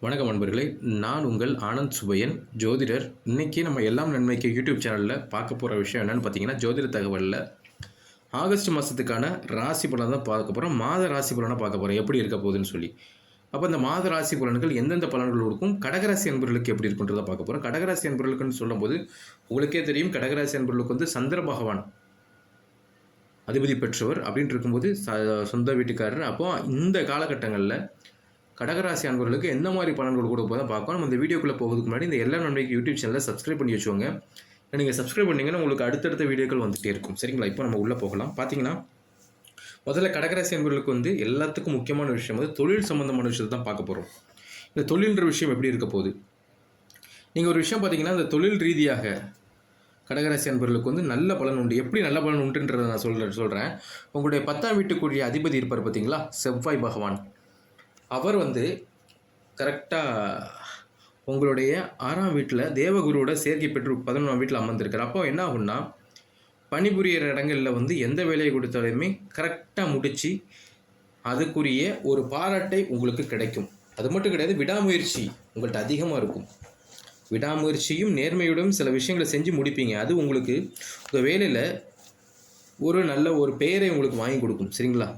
வணக்கம் நண்பர்களே, நான் உங்கள் ஆனந்த் சுபையன், ஜோதிடர். இன்றைக்கி நம்ம எல்லாம் நன்மைக்கு யூடியூப் சேனலில் பார்க்க போகிற விஷயம் என்னென்னு பார்த்தீங்கன்னா, ஜோதிட தகவலில் ஆகஸ்ட் மாதத்துக்கான ராசி பலன் தான் பார்க்க போகிறோம். மாத ராசி பலனாக பார்க்க போகிறோம், எப்படி இருக்க போகுதுன்னு சொல்லி. அப்போ இந்த மாத ராசி பலன்கள் எந்தெந்த பலன்கள் கொடுக்கும், கடகராசி அன்பர்களுக்கு எப்படி இருக்குன்றதை பார்க்க போகிறோம். கடகராசி அன்பர்களுக்குன்னு சொல்லும்போது உங்களுக்கே தெரியும், கடகராசி அன்பர்களுக்கு வந்து சந்திர பகவான் அதிபதி பெற்றவர் அப்படின்ட்டு இருக்கும்போது சொந்த வீட்டுக்காரர். அப்போது இந்த காலகட்டங்களில் கடகராசி அன்பர்களுக்கு எந்த மாதிரி பலன்கள் கொடுக்க போதான் பார்க்கலாம். நம்ம இந்த வீடியோக்குள்ளே போகிறதுக்கு முன்னாடி இந்த எல்லா நன்மைக்கு யூடியூப் சேனலை சப்ஸ்கிரைப் பண்ணி வச்சுக்கோங்க. நீங்கள் சப்ஸ்கிரைப் பண்ணிங்கன்னா உங்களுக்கு அடுத்தடுத்த வீடியோக்கள் வந்துகிட்டே இருக்கும். சரிங்களா? இப்போ நம்ம உள்ளே போகலாம். பார்த்தீங்கன்னா, முதல்ல கடகராசி அன்பர்களுக்கு வந்து எல்லாத்துக்கும் முக்கியமான விஷயம் வந்து தொழில் சம்மந்தமான விஷயத்தை தான் பார்க்க போகிறோம். இந்த தொழில்ன்ற விஷயம் எப்படி இருக்க போகுது, நீங்கள் ஒரு விஷயம் பார்த்தீங்கன்னா, இந்த தொழில் ரீதியாக கடகராசி அன்பர்களுக்கு வந்து நல்ல பலன் உண்டு. எப்படி நல்ல பலன் உண்டுன்றதை நான் சொல்கிறேன். உங்களுடைய 10ஆம் வீட்டுக்குரிய அதிபதி இருப்பார் பார்த்தீங்களா, செவ்வாய் பகவான். அவர் வந்து கரெக்டாக உங்களுடைய 6ஆம் வீட்டில் தேவகுருவோட சேர்க்கை பெற்று 11ஆம் வீட்டில் அமர்ந்திருக்கார். அப்போ என்ன ஆகும்னா, பணிபுரியிற இடங்களில் வந்து எந்த வேலையை கொடுத்தாலுமே கரெக்டாக முடித்து அதுக்குரிய ஒரு பாராட்டை உங்களுக்கு கிடைக்கும். அது மட்டும் கிடையாது, விடாமுயற்சி உங்கள்கிட்ட அதிகமாக இருக்கும். விடாமுயற்சியும் நேர்மையுடன் சில விஷயங்களை செஞ்சு முடிப்பீங்க. அது உங்களுக்கு உங்கள் வேலையில் ஒரு நல்ல ஒரு பெயரை உங்களுக்கு வாங்கி கொடுக்கும். சரிங்களா?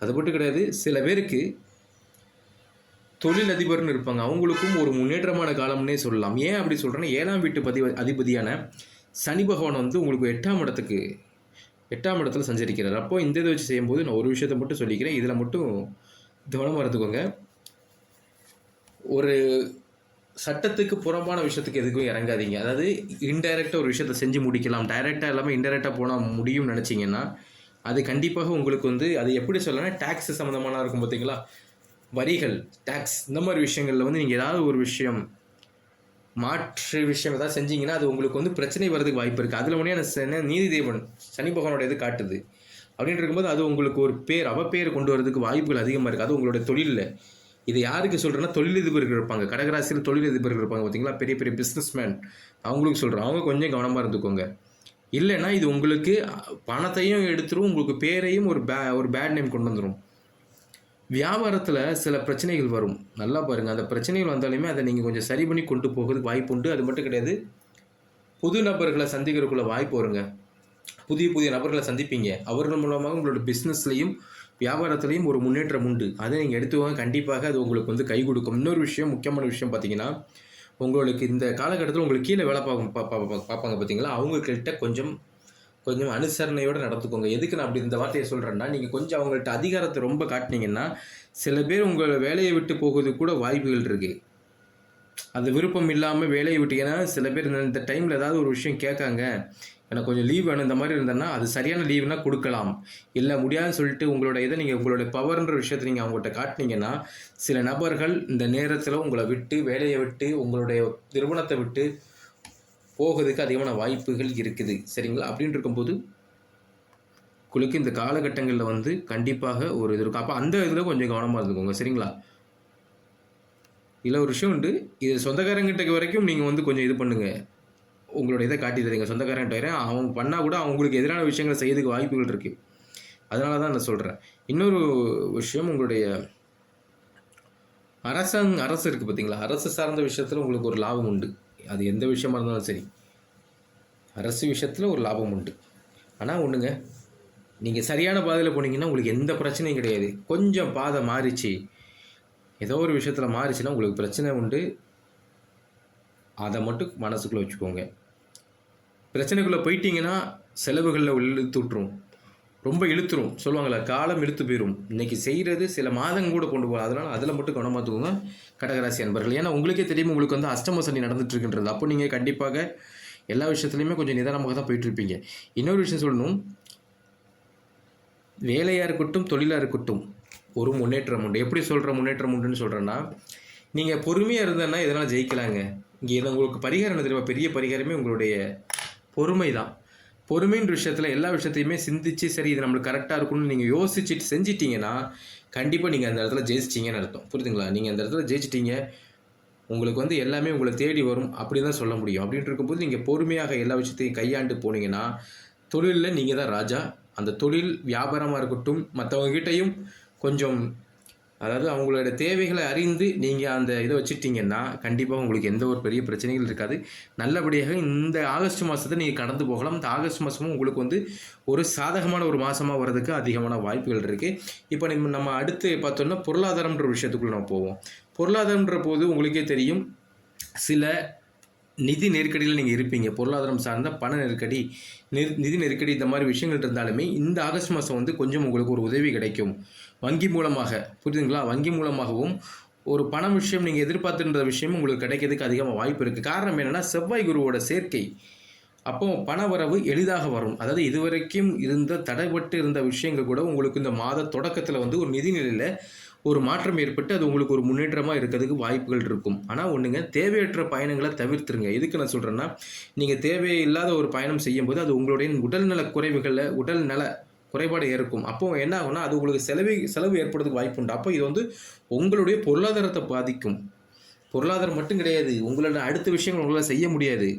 அது மட்டும் கிடையாது, சில பேருக்கு தொழில் அதிபர்னு இருப்பாங்க, அவங்களுக்கும் ஒரு முன்னேற்றமான காலம்னே சொல்லலாம். ஏன் அப்படி சொல்கிறேன்னா, 7ஆம் வீட்டு அதிபதியான சனி பகவான் வந்து உங்களுக்கு 8ஆம் இடத்துல சஞ்சரிக்கிறார். அப்போது இந்த இதை வச்சு செய்யும்போது நான் ஒரு விஷயத்தை மட்டும் சொல்லிக்கிறேன், இதில் மட்டும் கவனமாக இருந்துக்கோங்க. ஒரு சட்டத்துக்கு புறம்பான விஷயத்துக்கு எதுக்கும் இறங்காதீங்க. அதாவது இன்டைரக்டாக ஒரு விஷயத்தை செஞ்சு முடிக்கலாம், டைரெக்டாக இல்லாமல் இன்டைரக்டாக போனால் முடியும்னு நினச்சிங்கன்னா அது கண்டிப்பாக உங்களுக்கு வந்து அது எப்படி சொல்லலாம், டேக்ஸ் சம்மந்தமான இருக்கும் பார்த்தீங்களா, வரிகள், டேக்ஸ், இந்த மாதிரி விஷயங்களில் வந்து நீங்கள் ஏதாவது ஒரு விஷயம் மாற்று விஷயம் ஏதாவது செஞ்சீங்கன்னா அது உங்களுக்கு வந்து பிரச்சனை வர்றதுக்கு வாய்ப்பு இருக்குது. அதில் ஒன்றே நீதி தேவன் சனி பகவானோட இது காட்டுது. அப்படின்ட்டு இருக்கும்போது அது உங்களுக்கு ஒரு அவப்பேர் கொண்டு வரதுக்கு வாய்ப்புகள் அதிகமாக இருக்குது. அது உங்களோட தொழிலில். இது யாருக்கு சொல்கிறேன்னா, தொழிலதிபர்கள் இருப்பாங்க, கடகராசியில் தொழிலதிபர்கள் இருப்பாங்க பார்த்தீங்களா, பெரிய பெரிய பிஸ்னஸ்மேன், அவங்களுக்கு சொல்கிறேன். அவங்க கொஞ்சம் கவனமாக இருந்துக்கோங்க. இல்லைன்னா இது உங்களுக்கு பணத்தையும் எடுத்துரும், உங்களுக்கு பேரையும் ஒரு பேட் நேம் கொண்டு வந்துடும். வியாபாரத்தில் சில பிரச்சனைகள் வரும், நல்லா பாருங்கள். அந்த பிரச்சனைகள் வந்தாலுமே அதை நீங்கள் கொஞ்சம் சரி பண்ணி கொண்டு போகிறதுக்கு வாய்ப்பு உண்டு. அது மட்டும் கிடையாது, புது நபர்களை சந்திக்கிறதுக்குள்ள வாய்ப்பு வருங்க. புதிய நபர்களை சந்திப்பீங்க. அவர்கள் மூலமாக உங்களோட பிஸ்னஸ்லையும் வியாபாரத்துலேயும் ஒரு முன்னேற்றம் உண்டு. அதை நீங்கள் எடுத்துவாங்க, கண்டிப்பாக அது உங்களுக்கு வந்து கை கொடுக்கும். இன்னொரு விஷயம், முக்கியமான விஷயம் பார்த்தீங்கன்னா, உங்களுக்கு இந்த காலகட்டத்தில் உங்களுக்கு கீழே வேலை பார்ப்பாங்க பார்த்தீங்களா, அவங்கக்கிட்ட கொஞ்சம் அனுசரணையோடு நடந்துக்கோங்க. எதுக்கு நான் அப்படி இந்த வார்த்தையை சொல்கிறேன்னா, நீங்கள் கொஞ்சம் அவங்கள்ட்ட அதிகாரத்தை ரொம்ப காட்டினீங்கன்னா சில பேர் உங்கள் வேலையை விட்டு போகிறதுக்கு கூட வாய்ப்புகள் இருக்குது. அது விருப்பம் இல்லாமல் வேலையை விட்டு, ஏன்னா சில பேர் இந்த டைமில் ஏதாவது ஒரு விஷயம் கேட்காங்க, எனக்கு கொஞ்சம் லீவ் வேணும், இந்த மாதிரி இருந்தேன்னா அது சரியான லீவுனா கொடுக்கலாம். இல்லை முடியாதுன்னு சொல்லிட்டு உங்களுடைய பவர்ன்ற விஷயத்தை நீங்கள் அவங்கள்ட்ட காட்டினீங்கன்னா சில நபர்கள் இந்த நேரத்தில் உங்களை விட்டு, வேலையை விட்டு, உங்களுடைய நிறுவனத்தை விட்டு போகிறதுக்கு அதிகமான வாய்ப்புகள் இருக்குது. சரிங்களா? அப்படின்னு இருக்கும்போது உங்களுக்கு இந்த காலகட்டங்களில் வந்து கண்டிப்பாக ஒரு இது இருக்கும். அப்போ அந்த இதில் கொஞ்சம் கவனமாக இருந்துக்கோங்க. சரிங்களா? இதில் ஒரு விஷயம் உண்டு, இது சொந்தக்காரங்கிட்ட வரைக்கும் நீங்கள் வந்து கொஞ்சம் இது பண்ணுங்கள், உங்களோட இதை காட்டி தரீங்க. சொந்தக்காரன்ட்ட அவங்க பண்ணால் கூட அவங்களுக்கு எதிரான விஷயங்களை செய்யறதுக்கு வாய்ப்புகள் இருக்குது. அதனால தான் நான் சொல்கிறேன். இன்னொரு விஷயம், உங்களுடைய அரசு இருக்குது பார்த்தீங்களா, அரசு சார்ந்த விஷயத்தில் உங்களுக்கு ஒரு லாபம் உண்டு. அது எந்த விஷயமா இருந்தாலும் சரி, அரசு விஷயத்தில் ஒரு லாபம் உண்டு. ஆனால் ஒன்றுங்க, நீங்கள் சரியான பாதையில் போனீங்கன்னா உங்களுக்கு எந்த பிரச்சனையும் கிடையாது. கொஞ்சம் பாதை மாறிச்சு, ஏதோ ஒரு விஷயத்தில் மாறிச்சுன்னா உங்களுக்கு பிரச்சனை உண்டு. அதை மட்டும் மனசுக்குள்ளே வச்சுக்கோங்க. பிரச்சனைக்குள்ளே போயிட்டீங்கன்னா செலவுகளில் இழுத்துட்ரும், ரொம்ப இழுத்துரும். சொல்லுவாங்களா, காலம் இழுத்து போயிடும். இன்றைக்கி செய்கிறது சில மாதங்கள் கூட கொண்டு போகலாம். அதனால் அதில் மட்டும் கவனமாத்துக்கோங்க கடகராசி அன்பர்கள். ஏன்னா உங்களுக்கே தெரியும், உங்களுக்கு வந்து அஷ்டம சனி நடந்துட்டுருக்குன்றது. அப்போ நீங்கள் கண்டிப்பாக எல்லா விஷயத்துலையுமே கொஞ்சம் நிதானமாக தான் போயிட்டுருப்பீங்க. இன்னொரு விஷயம் சொல்லணும், வேலையாக இருக்கட்டும், தொழிலாக இருக்கட்டும், ஒரு முன்னேற்றம் உண்டு. எப்படி சொல்கிற முன்னேற்றம் உண்டுன்னு சொல்கிறேன்னா, நீங்கள் பொறுமையாக இருந்தேன்னா எதனால் ஜெயிக்கலாங்க. இங்கே எது உங்களுக்கு பரிகாரம் என்ன தெரியுமா, பெரிய பரிகாரமே உங்களுடைய பொறுமை தான். பொறுமைன்ற விஷயத்தில் எல்லா விஷயத்தையுமே சிந்திச்சு, சரி இது நம்மளுக்கு கரெக்டாக இருக்கும்னு நீங்கள் யோசிச்சுட்டு செஞ்சிட்டிங்கன்னா கண்டிப்பாக நீங்கள் அந்த இடத்துல ஜெயிச்சிட்டிங்கன்னு அர்த்தம். புரியுதுங்களா? நீங்கள் அந்த இடத்துல ஜெயிச்சிட்டிங்க, உங்களுக்கு வந்து எல்லாமே உங்களை தேடி வரும், அப்படி தான் சொல்ல முடியும். அப்படின்ட்டு இருக்கும்போது நீங்கள் பொறுமையாக எல்லா விஷயத்தையும் கையாண்டு போனீங்கன்னா தொழிலில் நீங்கள் தான் ராஜா. அந்த தொழில் வியாபாரமாக இருக்கட்டும், மற்றவங்ககிட்டையும் கொஞ்சம் அதாவது அவங்களோட தேவைகளை அறிந்து நீங்கள் அந்த இதை வச்சுட்டிங்கன்னா கண்டிப்பாக உங்களுக்கு எந்த ஒரு பெரிய பிரச்சனைகள் இருக்காது. நல்லபடியாக இந்த ஆகஸ்ட் மாதத்தை நீங்கள் கடந்து போகலாம். இந்த ஆகஸ்ட் மாதமும் உங்களுக்கு வந்து ஒரு சாதகமான ஒரு மாதமாக வர்றதுக்கு அதிகமான வாய்ப்புகள் இருக்குது. இப்போ நம்ம அடுத்து பார்த்தோம்னா பொருளாதாரம்ன்ற விஷயத்துக்குள்ளே நம்ம போவோம். பொருளாதாரம்ன்ற போது உங்களுக்கே தெரியும், சில நிதி நெருக்கடியில் நீங்கள் இருப்பீங்க. பொருளாதாரம் சார்ந்த பண நெருக்கடி, நிதி நெருக்கடி இந்த மாதிரி விஷயங்கள் இருந்தாலுமே இந்த ஆகஸ்ட் மாதம் வந்து கொஞ்சம் உங்களுக்கு ஒரு உதவி கிடைக்கும் வங்கி மூலமாக. புரியுதுங்களா? வங்கி மூலமாகவும் ஒரு பண விஷயம் நீங்கள் எதிர்பார்த்துன்ற விஷயம் உங்களுக்கு கிடைக்கிறதுக்கு அதிகமாக வாய்ப்பு இருக்குது. காரணம் என்னென்னா செவ்வாய் குருவோட சேர்க்கை. அப்போ பண வரவு எளிதாக வரும். அதாவது இதுவரைக்கும் இருந்த தடைப்பட்டு இருந்த விஷயங்கள் கூட உங்களுக்கு இந்த மாத தொடக்கத்தில் வந்து ஒரு நிதிநிலையில் ஒரு மாற்றம் ஏற்பட்டு அது உங்களுக்கு ஒரு முன்னேற்றமாக இருக்கிறதுக்கு வாய்ப்புகள் இருக்கும். ஆனால் ஒன்றுங்க, தேவையற்ற பயணங்களை தவிர்த்துருங்க. எதுக்கு நான் சொல்கிறேன்னா, நீங்கள் தேவையில்லாத ஒரு பயணம் செய்யும்போது அது உங்களுடைய உடல்நல குறைவுகளில் உடல்நல குறைபாடு இருக்கும். அப்போ என்ன ஆகும்னா அது உங்களுக்கு செலவு ஏற்படுறதுக்கு வாய்ப்பு உண்டு. அப்போ இது வந்து உங்களுடைய பொருளாதாரத்தை பாதிக்கும். பொருளாதாரம் மட்டும் கிடையாது, உங்களோட அடுத்த விஷயங்கள் உங்களால் செய்ய முடியாது.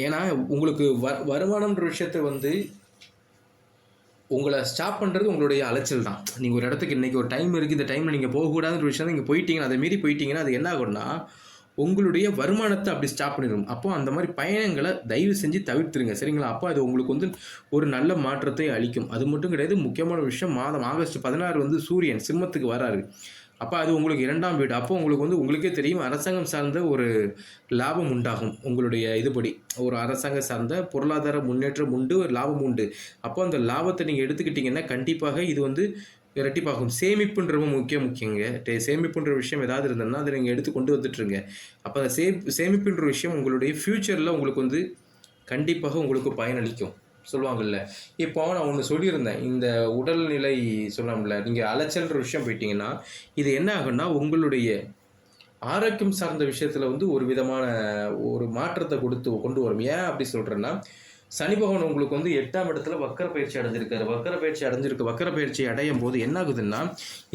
ஏன்னா உங்களுக்கு வருமானம்ன்ற விஷயத்தை வந்து உங்களை ஸ்டாப் பண்ணுறது உங்களுடைய அலைச்சல் தான். நீங்கள் ஒரு இடத்துக்கு இன்றைக்கி ஒரு டைம் இருக்குது, இந்த டைமில் நீங்கள் போகக்கூடாதுன்ற விஷயம் நீங்கள் போயிட்டீங்கன்னா, அதை மீறி போயிட்டீங்கன்னா அது என்ன ஆகும்னா உங்களுடைய வருமானத்தை அப்படி ஸ்டாப் பண்ணிடும். அப்போ அந்த மாதிரி பயணங்களை தயவு செஞ்சு தவிர்த்துருங்க, சரிங்களா? அப்போ அது உங்களுக்கு வந்து ஒரு நல்ல மாற்றத்தை அளிக்கும். அது மட்டும் கிடையாது, முக்கியமான விஷயம், மாதம் ஆகஸ்ட் 16 வந்து சூரியன் சிம்மத்துக்கு வராரு. அப்போ அது உங்களுக்கு 2ஆம் வீடு. அப்போ உங்களுக்கு வந்து உங்களுக்கே தெரியும், அரசாங்கம் சார்ந்த ஒரு லாபம் உண்டாகும். உங்களுடைய இதுபடி ஒரு அரசாங்கம் சார்ந்த பொருளாதார முன்னேற்றம் உண்டு, ஒரு லாபம் உண்டு. அப்போ அந்த லாபத்தை நீங்கள் எடுத்துக்கிட்டிங்கன்னா கண்டிப்பாக இது வந்து இரட்டிப்பாகும். சேமிப்புன்ற ரொம்ப முக்கியங்க. சேமிப்புன்ற விஷயம் ஏதாவது இருந்ததுன்னா அதை நீங்கள் எடுத்து கொண்டு வந்துட்டுருங்க. அப்போ அந்த சேமிப்புன்ற விஷயம் உங்களுடைய ஃப்யூச்சரில் உங்களுக்கு வந்து கண்டிப்பாக உங்களுக்கு பயனளிக்கும் சொல்லுவாங்கள்ல. இப்போ நான் ஒன்று சொல்லியிருந்தேன், இந்த உடல்நிலை சொல்லலாம்ல, நீங்கள் அலைச்சல்ன்ற விஷயம் போயிட்டீங்கன்னா இது என்ன ஆகுன்னா உங்களுடைய ஆரோக்கியம் சார்ந்த விஷயத்தில் வந்து ஒரு விதமான ஒரு மாற்றத்தை கொண்டு வரும். ஏன் அப்படி சொல்கிறேன்னா, சனி பகவான் உங்களுக்கு வந்து 8ஆம் இடத்துல வக்கர பயிற்சி அடைஞ்சிருக்காரு. வக்கர பயிற்சி அடையும் போது என்ன ஆகுதுன்னா,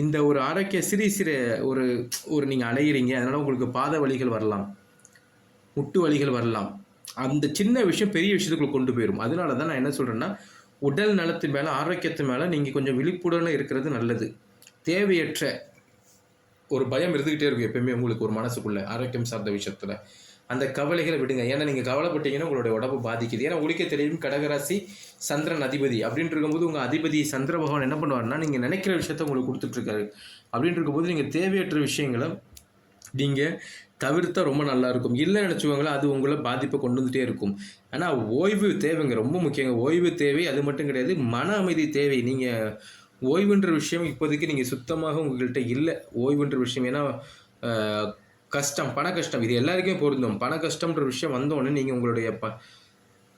இந்த ஒரு ஆரோக்கிய சிறு ஒரு நீங்கள் அலையிறீங்க, அதனால் உங்களுக்கு பாத வலிகள் வரலாம், முட்டு வலிகள் வரலாம். அந்த சின்ன விஷயம் பெரிய விஷயத்துக்குள்ள கொண்டு போயிடும். அதனால தான் நான் என்ன சொல்கிறேன்னா, உடல் நலத்து மேலே, ஆரோக்கியத்து மேலே நீங்கள் கொஞ்சம் விழிப்புடன் இருக்கிறது நல்லது. தேவையற்ற ஒரு பயம் இருந்துக்கிட்டே இருக்கும் எப்பயுமே உங்களுக்கு ஒரு மனசுக்குள்ளே ஆரோக்கியம் சார்ந்த விஷயத்தில். அந்த கவலைகளை விடுங்க. ஏன்னா நீங்கள் கவலைப்பட்டீங்கன்னா உங்களுடைய உடம்பு பாதிக்குது. ஏன்னா உங்களுக்கே தெரியும், கடகராசி சந்திரன் அதிபதி அப்படின்னு இருக்கும்போது உங்கள் அதிபதி சந்திர பகவான் என்ன பண்ணுவார்னா, நீங்கள் நினைக்கிற விஷயத்த உங்களுக்கு கொடுத்துட்ருக்காரு. அப்படின்னு இருக்கும்போது நீங்கள் தேவையற்ற விஷயங்களை நீங்கள் தவிர்த்தா ரொம்ப நல்லாயிருக்கும். இல்லை நினச்சிக்கோங்களேன், அது உங்களை பாதிப்பை கொண்டு வந்துகிட்டே இருக்கும். ஆனால் ஓய்வு தேவைங்க, ரொம்ப முக்கியங்க. ஓய்வு தேவை. அது மட்டும் கிடையாது, மன அமைதி தேவை. நீங்கள் ஓய்வுன்ற விஷயம் இப்போதைக்கு நீங்கள் சுத்தமாக உங்கள்கிட்ட இல்லை. ஓய்வுன்ற விஷயம் ஏன்னா கஷ்டம், பண கஷ்டம், இது எல்லாருக்குமே பொருந்தும். பண கஷ்டம்ன்ற விஷயம் வந்தோடனே நீங்கள் உங்களுடைய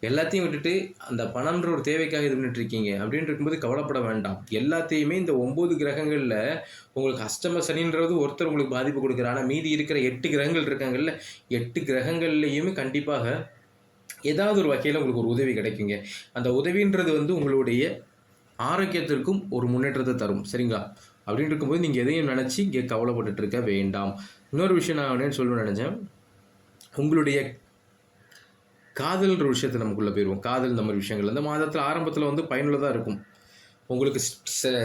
எல்லாத்தையும் விட்டுட்டு அந்த பணம்ன்ற ஒரு தேவைக்காக இது பண்ணிட்டுருக்கீங்க. அப்படின்னு இருக்கும்போது கவலைப்பட வேண்டாம். எல்லாத்தையுமே இந்த 9 கிரகங்களில் உங்களுக்கு அஷ்டம சனின்றது ஒருத்தர் உங்களுக்கு பாதிப்பு கொடுக்குறாரு. ஆனால் மீதி இருக்கிற 8 கிரகங்கள் இருக்காங்கல்ல, 8 கிரகங்கள்லையுமே கண்டிப்பாக ஏதாவது ஒரு வகையில் உங்களுக்கு ஒரு உதவி கிடைக்குங்க. அந்த உதவின்றது வந்து உங்களுடைய ஆரோக்கியத்திற்கும் ஒரு முன்னேற்றத்தை தரும், சரிங்களா? அப்படின்னு இருக்கும்போது நீங்கள் எதையும் நினச்சி இங்கே கவலைப்பட்டுட்டு இருக்க வேண்டாம். இன்னொரு விஷயம் நான் என்னன்னு சொல்லணும்னு நினச்சேன், உங்களுடைய காதல்ன்ற விஷயத்தை நமக்குள்ளே போயிடுவோம். காதல் இந்த மாதிரி விஷயங்கள் இந்த மாதத்தில் ஆரம்பத்தில் வந்து பயனுள்ளதாக இருக்கும். உங்களுக்கு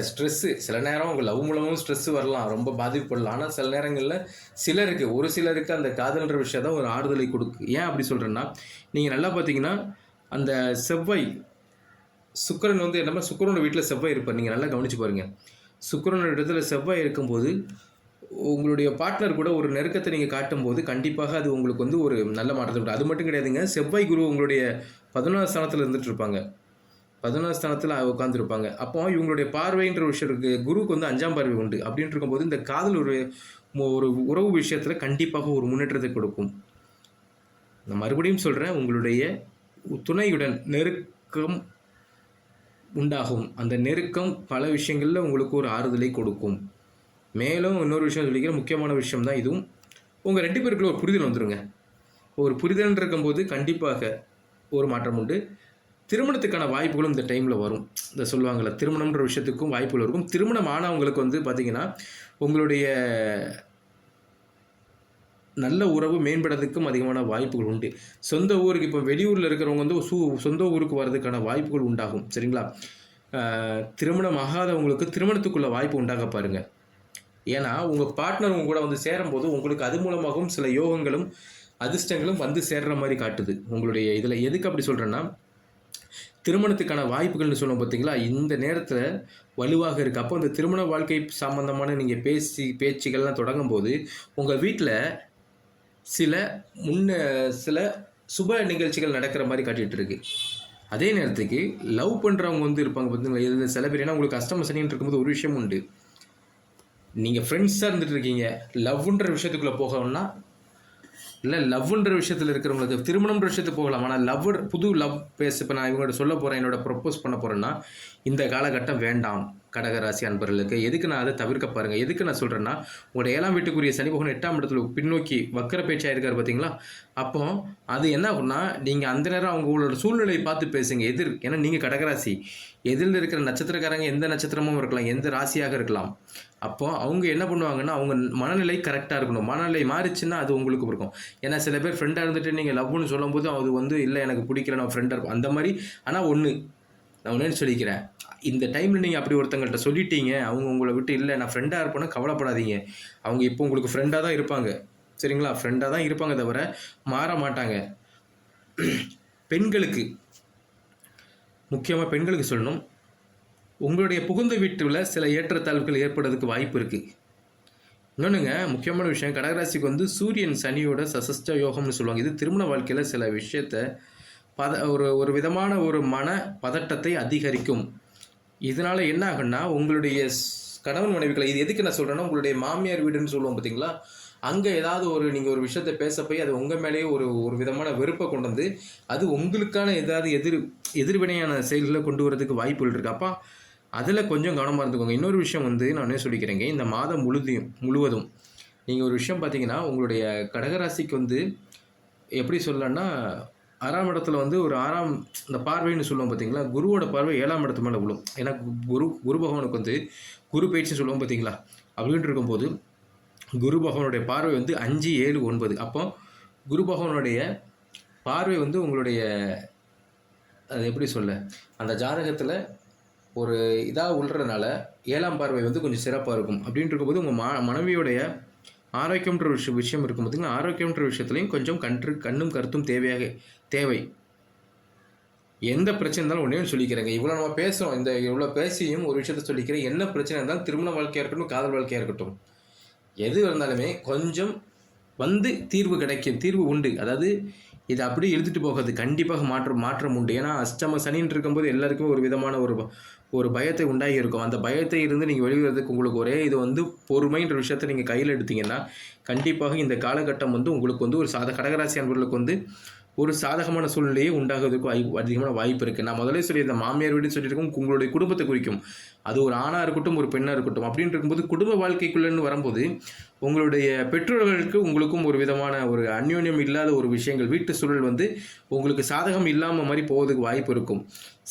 ஸ்ட்ரெஸ்ஸு சில நேரம் உங்கள் லவ் மூலமும் ஸ்ட்ரெஸ்ஸு வரலாம், ரொம்ப பாதிக்கப்படலாம். ஆனால் சில நேரங்களில் ஒரு சிலருக்கு அந்த காதல்ன்ற விஷயம் தான் ஒரு ஆறுதலை கொடுக்கு. ஏன் அப்படி சொல்கிறேன்னா, நீங்கள் நல்லா பார்த்தீங்கன்னா அந்த செவ்வாய் சுக்கிரன் வந்து என்னமா சுக்கிரனோட வீட்டில் செவ்வாய் இருப்பார். நீங்கள் நல்லா கவனித்து பாருங்கள். சுக்கிரனோட இடத்துல செவ்வாய் இருக்கும்போது உங்களுடைய பார்ட்னர் கூட ஒரு நெருக்கத்தை நீங்கள் காட்டும்போது கண்டிப்பாக அது உங்களுக்கு வந்து ஒரு நல்ல மாற்றத்தை விடும். அது மட்டும் கிடையாதுங்க, செவ்வாய் குரு உங்களுடைய 11ஆம் ஸ்தானத்தில் இருந்துட்டு இருப்பாங்க. 11ஆம் ஸ்தானத்தில் உட்காந்துருப்பாங்க. அப்போ இவங்களுடைய பார்வைன்ற விஷயம் இருக்குது. குருவுக்கு வந்து 5ஆம் பார்வை உண்டு. அப்படின்ட்டு இருக்கும்போது இந்த காதல் ஒரு உறவு விஷயத்தில் கண்டிப்பாக ஒரு முன்னேற்றத்தை கொடுக்கும். நான் மறுபடியும் சொல்கிறேன், உங்களுடைய துணையுடன் நெருக்கம் உண்டாகும். அந்த நெருக்கம் பல விஷயங்களில் உங்களுக்கு ஒரு ஆறுதலை கொடுக்கும். மேலும் இன்னொரு விஷயம் சொல்லிக்கிறேன், முக்கியமான விஷயம் தான் இதுவும். உங்கள் 2 பேருக்குள்ள ஒரு புரிதல் வந்துடுங்க. ஒரு புரிதல் இருக்கும்போது கண்டிப்பாக ஒரு மாற்றம் உண்டு. திருமணத்துக்கான வாய்ப்புகளும் இந்த டைமில் வரும். இந்த சொல்லுவாங்கள்ல, திருமணம்ன்ற விஷயத்துக்கும் வாய்ப்புகள் இருக்கும். திருமணம் ஆனவங்களுக்கு வந்து பார்த்திங்கன்னா உங்களுடைய நல்ல உறவு மேம்படுறதுக்கும் அதிகமான வாய்ப்புகள் உண்டு. சொந்த ஊருக்கு இப்போ வெளியூரில் இருக்கிறவங்க வந்து சொந்த ஊருக்கு வர்றதுக்கான வாய்ப்புகள் உண்டாகும், சரிங்களா? திருமணம் ஆகாதவங்களுக்கு திருமணத்துக்குள்ள வாய்ப்பு உண்டாக பாருங்கள். ஏன்னா உங்கள் பார்ட்னர் உங்க கூட வந்து சேரும்போது உங்களுக்கு அது மூலமாகவும் சில யோகங்களும் அதிர்ஷ்டங்களும் வந்து சேர்ற மாதிரி காட்டுது உங்களுடைய இதில். எதுக்கு அப்படி சொல்கிறேன்னா, திருமணத்துக்கான வாய்ப்புகள்னு சொல்லுவோம் பார்த்தீங்களா, இந்த நேரத்தில் வலுவாக இருக்குது. அப்போ இந்த திருமண வாழ்க்கை சம்பந்தமான நீங்கள் பேச்சுகள்லாம் தொடங்கும் போது உங்கள் வீட்டில் சில சில சுப நிகழ்ச்சிகள் நடக்கிற மாதிரி காட்டிகிட்டு இருக்கு. அதே நேரத்துக்கு லவ் பண்ணுறவங்க வந்து இருப்பாங்க பார்த்தீங்களா, இதில் சில பேர். ஏன்னா உங்களுக்கு கஸ்டமர் சனின்னு இருக்கும்போது ஒரு விஷயம் உண்டு, நீங்கள் ஃப்ரெண்ட்ஸாக இருந்துட்டு இருக்கீங்க, லவ்ன்ற விஷயத்துக்குள்ளே போகணும்னா இல்லை, லவ்ன்ற விஷயத்தில் இருக்கிறவங்களுக்கு திருமணம்ன்ற விஷயத்துக்கு போகலாம். ஆனால் புது லவ் இப்போ நான் இவங்கள்ட்ட சொல்ல போகிறேன், என்னோட ப்ரொப்போஸ் பண்ண போகிறேன்னா இந்த காலகட்டம் வேண்டாம் கடகராசி அன்பர்களுக்கு. எதுக்கு நான் அதை தவிர்க்க பாருங்கள். எதுக்கு நான் சொல்கிறேன்னா, உங்களோட 7ஆம் வீட்டுக்குரிய சனி பகவான் 8ஆம் இடத்துல பின்னோக்கி வக்கர பேச்சாக இருக்கார் பார்த்தீங்களா. அப்போ அது என்ன ஆகும்னா, நீங்கள் அந்த நேரம் அவங்களோட சூழ்நிலையை பார்த்து பேசுங்க. ஏன்னா நீங்கள் கடகராசி, எதிரில் இருக்கிற நட்சத்திரக்காரங்க எந்த நட்சத்திரமும் இருக்கலாம், எந்த ராசியாக இருக்கலாம். அப்போ அவங்க என்ன பண்ணுவாங்கன்னா, அவங்க மனநிலை கரெக்டாக இருக்கணும். மனநிலை மாறிச்சுன்னா அது உங்களுக்கு இருக்கும். ஏன்னா சில பேர் ஃப்ரெண்டாக இருந்துட்டு நீங்கள் லவ்னு சொல்லும்போது அது வந்து இல்லை எனக்கு பிடிக்கல, நான் ஃப்ரெண்டாக இருக்கும் அந்த மாதிரி. ஆனால் நான் ஒன்று சொல்லிக்கிறேன், இந்த டைமில் நீங்கள் அப்படி ஒருத்தங்கள்ட்ட சொல்லிட்டீங்க, அவங்க உங்களை விட்டு இல்லை நான் ஃப்ரெண்டாக இருப்பேன்னா கவலைப்படாதீங்க. அவங்க இப்போ உங்களுக்கு ஃப்ரெண்டாக தான் இருப்பாங்க, சரிங்களா? ஃப்ரெண்டாக தான் இருப்பாங்க தவிர மாற மாட்டாங்க. பெண்களுக்கு முக்கியமாக பெண்களுக்கு சொல்லணும், உங்களுடைய புகுந்த வீட்டில் சில ஏற்றத்தாழ்வுகள் ஏற்படுறதுக்கு வாய்ப்பு இருக்குது. இன்னொன்றுங்க, முக்கியமான விஷயம், கடகராசிக்கு வந்து சூரியன் சனியோட சசஸ்ட யோகம்னு சொல்லுவாங்க. இது திருமண வாழ்க்கையில் சில விஷயத்தை ஒரு விதமான ஒரு மன பதட்டத்தை அதிகரிக்கும். இதனால் என்ன ஆகுன்னா, உங்களுடைய கணவன் மனைவிகளை, இது எதுக்கு நான் சொல்கிறேன்னா, உங்களுடைய மாமியார் வீடுன்னு சொல்லுவோம் பார்த்தீங்களா, அங்கே ஏதாவது நீங்கள் ஒரு விஷயத்தை பேச போய் அது உங்கள் மேலேயே ஒரு விதமான வெறுப்பை கொண்டு வந்து அது உங்களுக்கான ஏதாவது எதிர்வினையான செயல்களை கொண்டு வரதுக்கு வாய்ப்புகள் இருக்குது. அப்போ அதில் கொஞ்சம் கவனமாக இருந்துக்கோங்க. இன்னொரு விஷயம் வந்து நான் என்ன சொல்லிக்கிறேங்க, இந்த மாதம் முழுவதும் நீங்கள் ஒரு விஷயம் பார்த்தீங்கன்னா, உங்களுடைய கடகராசிக்கு வந்து எப்படி சொல்லலாம்னா, 6ஆம் இடத்துல வந்து ஒரு இந்த பார்வைன்னு சொல்லுவோம் பார்த்தீங்களா, குருவோட பார்வை 7ஆம் இடத்து மேலே விழும். ஏன்னா குரு பகவானுக்கு வந்து குரு பயிற்சி சொல்லுவோம் பார்த்தீங்களா, அப்படின்ட்டு இருக்கும்போது குரு பகவானுடைய பார்வை வந்து 5, 7, 9. அப்போ குரு பகவானுடைய பார்வை வந்து உங்களுடைய அது எப்படி சொல்ல, அந்த ஜாதகத்தில் ஒரு இதாக உள்றதுனால 7ஆம் பார்வை வந்து கொஞ்சம் சிறப்பாக இருக்கும். அப்படின்ட்டு இருக்கும்போது உங்கள் மனைவியோடைய ஆரோக்கியம்ன்ற விஷயம் இருக்கும் பார்த்தீங்கன்னா, ஆரோக்கியம்ன்ற விஷயத்துலையும் கொஞ்சம் கண்ணும் கருத்தும் தேவை. எந்த பிரச்சனை இருந்தாலும் ஒன்றே சொல்லிக்கிறேங்க, இவ்வளோ நம்ம பேசுகிறோம், இவ்வளோ பேசியும் ஒரு விஷயத்த சொல்லிக்கிறேன். என்ன பிரச்சனை இருந்தாலும் திருமண வாழ்க்கையாக இருக்கட்டும், காதல் வாழ்க்கையாக இருக்கட்டும், எது இருந்தாலுமே கொஞ்சம் வந்து தீர்வு உண்டு. அதாவது இதை அப்படி எழுதிட்டு போகிறது கண்டிப்பாக மாற்றம் உண்டு. ஏன்னா அஷ்டம சனின்னு இருக்கும்போது எல்லாருக்குமே ஒரு விதமான ஒரு பயத்தை உண்டாகி இருக்கும். அந்த பயத்தை இருந்து நீங்கள் வெளிவரதுக்கு உங்களுக்கு ஒரே இது வந்து பொறுமைன்ற விஷயத்தை நீங்கள் கையில் எடுத்தீங்கன்னா கண்டிப்பாக இந்த காலகட்டம் வந்து உங்களுக்கு வந்து ஒரு கடகராசி அன்பர்களுக்கு வந்து ஒரு சாதகமான சூழ்நிலையை உண்டாகுவதற்கு அதிகமான வாய்ப்பு இருக்குது. நான் முதலே சொல்லியிருந்தேன், மாமியார் வீடு சொல்லியிருக்கோம், உங்களுடைய குடும்பத்தை குறிக்கும். அது ஒரு ஆணாக இருக்கட்டும், ஒரு பெண்ணாக இருக்கட்டும். அப்படின்னு இருக்கும்போது குடும்ப வாழ்க்கைக்குள்ளேன்னு வரும்போது உங்களுடைய பெற்றோர்களுக்கு உங்களுக்கும் ஒரு விதமான ஒரு அந்யோன்யம் இல்லாத ஒரு விஷயங்கள், வீட்டு சூழல் வந்து உங்களுக்கு சாதகம் இல்லாமல் மாதிரி போவதுக்கு வாய்ப்பு இருக்கும்.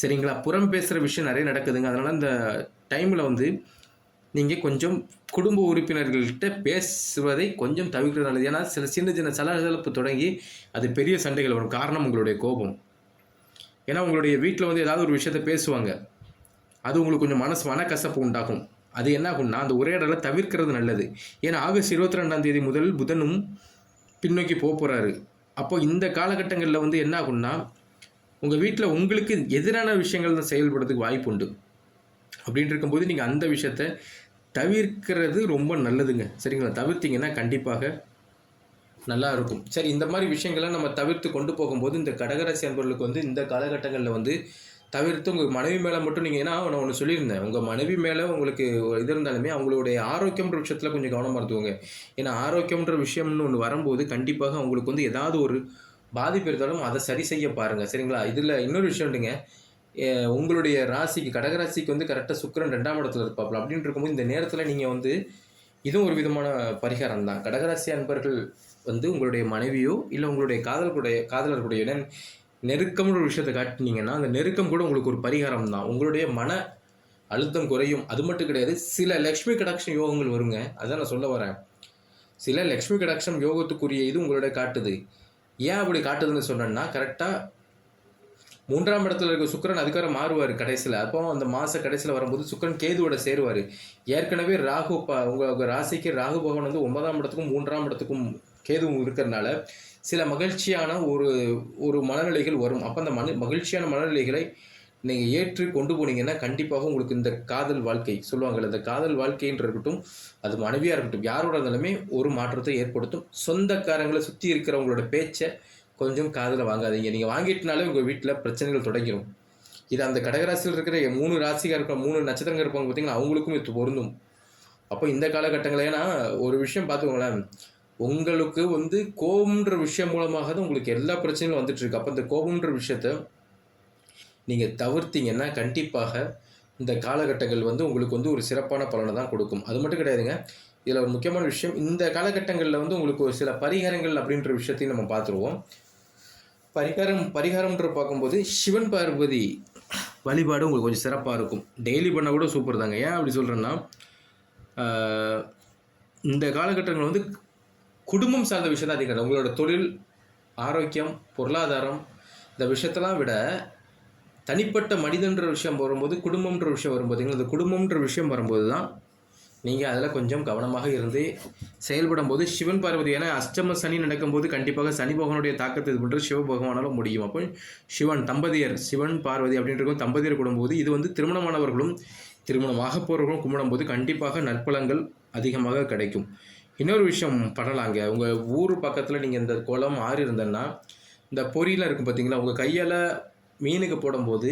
சரிங்களா? புறம் பேசுகிற விஷயம் நிறைய நடக்குதுங்க. அதனால் இந்த டைமில் வந்து நீங்கள் கொஞ்சம் குடும்ப உறுப்பினர்கள்கிட்ட பேசுவதை கொஞ்சம் தவிர்க்கிறது நல்லது. ஏன்னா சின்ன சலசலப்பு தொடங்கி அது பெரிய சண்டைகள் வரும். காரணம் உங்களுடைய கோபம். ஏன்னா உங்களுடைய வீட்டில் வந்து ஏதாவது ஒரு விஷயத்த பேசுவாங்க, அது உங்களுக்கு கொஞ்சம் மனக்கசப்பு உண்டாகும். அது என்ன ஆகும்னா, அந்த உரையாடலை தவிர்க்கிறது நல்லது. ஏன்னா ஆகஸ்ட் 22ஆம் தேதி முதல் புதனும் பின்னோக்கி போகிறாரு. அப்போ இந்த காலகட்டங்களில் வந்து என்ன ஆகும்னா, உங்கள் வீட்டில் உங்களுக்கு எதிரான விஷயங்கள் தான் செயல்படுறதுக்கு வாய்ப்பு உண்டு. அப்படின்ட்டு இருக்கும்போது நீங்கள் அந்த விஷயத்தை தவிர்க்கிறது ரொம்ப நல்லதுங்க. சரிங்களா? தவிர்த்திங்கன்னா கண்டிப்பாக நல்லா இருக்கும். சரி, இந்த மாதிரி விஷயங்களை நம்ம தவிர்த்து கொண்டு போகும்போது இந்த கடகராசி அன்பர்களுக்கு வந்து இந்த காலகட்டங்களில் வந்து தவிர்த்து உங்கள் மனைவி மேலே மட்டும் நீங்கள், ஏன்னா நான் ஒன்று சொல்லியிருந்தேன், உங்கள் மனைவி மேலே உங்களுக்கு இது இருந்தாலுமே அவங்களுடைய ஆரோக்கியம்ன்ற விஷயத்தில் கொஞ்சம் கவனமாக இருந்துவாங்க. ஏன்னா ஆரோக்கியம்ன்ற விஷயம்னு ஒன்று வரும்போது கண்டிப்பாக அவங்களுக்கு வந்து ஏதாவது ஒரு பாதிப்பு இருந்தாலும் அதை சரி செய்ய பாருங்கள். சரிங்களா? இதில் இன்னொரு விஷயம் உண்டுங்க, உங்களுடைய ராசிக்கு கடகராசிக்கு வந்து கரெக்டாக சுக்கிரன் 2ஆம் இடத்துல இருப்பாப்புல. அப்படின்னு இருக்கும்போது இந்த நேரத்தில் நீங்கள் வந்து இதுவும் ஒரு விதமான பரிகாரம் தான். கடகராசி அன்பர்கள் வந்து உங்களுடைய மனைவியோ இல்லை உங்களுடைய காதலர்களுடைய நெருக்கம்னு ஒரு விஷயத்தை காட்டினீங்கன்னா அந்த நெருக்கம் கூட உங்களுக்கு ஒரு பரிகாரம் தான். உங்களுடைய மன அழுத்தம் குறையும். அது மட்டும் கிடையாது, சில லக்ஷ்மி கடாட்சம் யோகங்கள் வருங்க. அதான் நான் சொல்ல வரேன். சில லக்ஷ்மி கடாட்சம் யோகத்துக்குரிய இது உங்களோட காட்டுது. ஏன் அப்படி காட்டுதுன்னு சொன்னேன்னா, கரெக்டாக 3ஆம் இடத்துல இருக்க சுக்கிரன் அதுக்கப்புறம் மாறுவார் கடைசியில். அப்போ அந்த மாத கடைசியில் வரும்போது சுக்கிரன் கேதுவோட சேருவார். ஏற்கனவே ராகு உங்கள் ராசிக்கு ராகு பகவான் வந்து 9ஆம் இடத்துக்கும் 3ஆம் இடத்துக்கும் கேதுவும் இருக்கிறதுனால சில மகிழ்ச்சியான ஒரு மனநிலைகள் வரும். அப்போ அந்த மகிழ்ச்சியான மனநிலைகளை நீங்கள் ஏற்று கொண்டு போனீங்கன்னா கண்டிப்பாக உங்களுக்கு இந்த காதல் வாழ்க்கை சொல்லுவாங்கள்ல, இந்த காதல் வாழ்க்கைன்ற இருக்கட்டும், அது மனைவியாக இருக்கட்டும், யாரோட இருந்தாலுமே ஒரு மாற்றத்தை ஏற்படுத்தும். சொந்தக்காரங்களை சுற்றி இருக்கிறவங்களோட பேச்சை கொஞ்சம் காதில் வாங்காதீங்க. நீங்கள் வாங்கிட்டனாலே உங்கள் வீட்டில் பிரச்சனைகள் தொடங்கிடும். இது அந்த கடகராசியில் இருக்கிற 3 ராசிக்காக இருக்க 3 நட்சத்திரங்கள் இருப்பாங்க பார்த்தீங்கன்னா, அவங்களுக்கும் இது பொருந்தும். அப்போ இந்த காலகட்டங்கள் ஏன்னா ஒரு விஷயம் பார்த்துக்கோங்களேன், உங்களுக்கு வந்து கோபம்ன்ற விஷயம் மூலமாக தான் உங்களுக்கு எல்லா பிரச்சனைகளும் வந்துட்டுருக்கு. அப்போ இந்த கோபம்ன்ற விஷயத்த நீங்கள் தவிர்த்தீங்கன்னா கண்டிப்பாக இந்த காலகட்டங்கள் வந்து உங்களுக்கு வந்து ஒரு சிறப்பான பலனை தான் கொடுக்கும். அது மட்டும் கிடையாதுங்க, இதில் ஒரு முக்கியமான விஷயம், இந்த காலகட்டங்களில் வந்து உங்களுக்கு ஒரு சில பரிகாரங்கள் அப்படின்ற விஷயத்தையும் நம்ம பார்த்துருவோம். பரிகாரம்ன்ற பார்க்கும்போது சிவன் பார்வதி வழிபாடு உங்களுக்கு கொஞ்சம் சிறப்பாக இருக்கும். டெய்லி பண்ண கூட சூப்பர் தாங்க. ஏன் அப்படி சொல்கிறேன்னா, இந்த காலகட்டங்கள் வந்து குடும்பம் சார்ந்த விஷயம் தான் அதிகம். உங்களோட தொழில், ஆரோக்கியம், பொருளாதாரம் இந்த விஷயத்தெல்லாம் விட தனிப்பட்ட மனிதன்ற விஷயம் வரும்போது, குடும்பம்ன்ற விஷயம் வரும்போது, இந்த குடும்பம்ன்ற விஷயம் வரும்போது தான் நீங்கள் அதில் கொஞ்சம் கவனமாக இருந்து செயல்படும் போது சிவன் பார்வதி, ஏன்னா அஷ்டம சனி நடக்கும்போது கண்டிப்பாக சனி பகவானுடைய தாக்கத்தை இது பண்ணுறது சிவ பகவானால் முடியும். அப்போ சிவன் பார்வதி அப்படின்றவங்க தம்பதியர் கூடும்போது இது வந்து திருமணமானவர்களும் திருமணமாக போகிறவர்களும் கும்பிடும்போது கண்டிப்பாக நற்பலங்கள் அதிகமாக கிடைக்கும். இன்னொரு விஷயம் பண்ணலாங்க, உங்கள் ஊர் பக்கத்தில் நீங்கள் இந்த குளம் ஆறு இருந்தேன்னா இந்த பொரியெலாம் இருக்கும் பார்த்தீங்களா, உங்கள் கையால் மீனுக்கு போடும்போது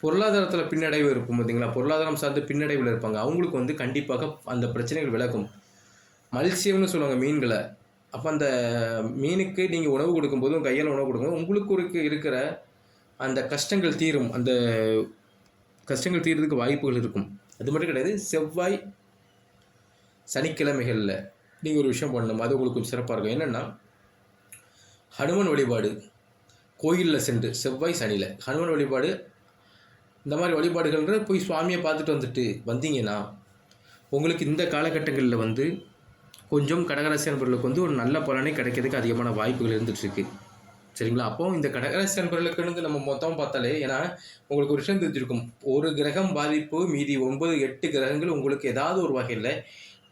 பொருளாதாரத்தில் பின்னடைவு இருக்கும் பார்த்தீங்களா, பொருளாதாரம் சார்ந்த பின்னடைவில் இருப்பாங்க, அவங்களுக்கு வந்து கண்டிப்பாக அந்த பிரச்சனைகள் விலகும். மல்சியம்னு சொல்லுவாங்க மீன்களை. அப்போ அந்த மீனுக்கு நீங்கள் உணவு கொடுக்கும்போது உங்கள் கையால் உணவு கொடுக்கும்போது உங்களுக்கு இருக்கிற அந்த கஷ்டங்கள் தீரும். அந்த கஷ்டங்கள் தீர்றதுக்கு வாய்ப்புகள் இருக்கும். அது மட்டும் கிடையாது, செவ்வாய் சனிக்கிழமைகளில் நீங்கள் ஒரு விஷயம் பண்ணணும், அது உங்களுக்கு கொஞ்சம் சிறப்பாக இருக்கும். என்னென்னா, ஹனுமன் வழிபாடு கோயிலில் சென்று செவ்வாய் சனியில் ஹனுமன் வழிபாடு, இந்த மாதிரி வழிபாடுகள்ன்ற போய் சுவாமியை பார்த்துட்டு வந்தீங்கன்னா உங்களுக்கு இந்த காலகட்டங்களில் வந்து கொஞ்சம் கடகராசி அன்பர்களுக்கு வந்து ஒரு நல்ல பலனை கிடைக்கிறதுக்கு அதிகமான வாய்ப்புகள் இருந்துகிட்ருக்கு. சரிங்களா? அப்போது இந்த கடகராசி அன்பர்களுக்கு நம்ம மொத்தம் பார்த்தாலே, ஏன்னா உங்களுக்கு ஒரு விஷயம் தெரிஞ்சிருக்கும், ஒரு கிரகம் பாதிப்பு, மீதி 9-8 கிரகங்கள் உங்களுக்கு ஏதாவது ஒரு வகையில்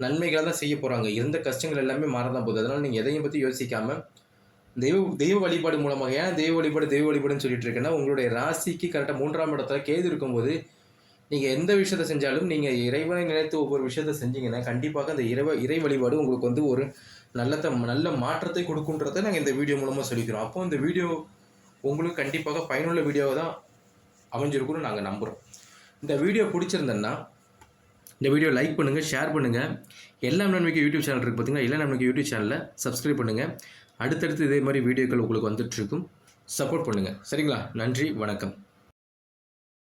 நன்மைகளை தான் செய்ய போகிறாங்க. இருந்த கஷ்டங்கள் எல்லாமே மாறதான் போகுது. அதனால் நீங்கள் எதையும் பற்றி யோசிக்காமல் தெய்வ வழிபாடு மூலமாக, ஏன் தெய்வ வழிபாடுன்னு சொல்லிட்டு இருக்கேன்னா, உங்களுடைய ராசிக்கு கரெக்டாக 3ஆம் இடத்துல கேது இருக்கும்போது நீங்கள் எந்த விஷயத்தை செஞ்சாலும் நீங்கள் இறைவனை நினைத்து ஒவ்வொரு விஷயத்தை செஞ்சீங்கன்னா கண்டிப்பாக அந்த இறை வழிபாடு உங்களுக்கு வந்து ஒரு நல்ல மாற்றத்தை கொடுக்குன்றதை நாங்கள் இந்த வீடியோ மூலமாக சொல்லிக்கிறோம். அப்போ இந்த வீடியோ உங்களுக்கு கண்டிப்பாக பயனுள்ள வீடியோவை தான் அமைஞ்சிருக்குன்னு நாங்கள் நம்புகிறோம். இந்த வீடியோ பிடிச்சிருந்தேன்னா இந்த வீடியோ லைக் பண்ணுங்கள், ஷேர் பண்ணுங்கள். எல்லாம் நன்மைக்கு யூடியூப் சேனல் இருக்குது பார்த்தீங்கன்னா, எல்லாம் நன்மைக்கு யூடியூப் சேனலில் சப்ஸ்கிரைப் பண்ணுங்கள். அடுத்தடுத்து இதே மாதிரி வீடியோக்கள் உங்களுக்கு வந்துட்டுருக்கும். சப்போர்ட் பண்ணுங்கள். சரிங்களா? நன்றி, வணக்கம்.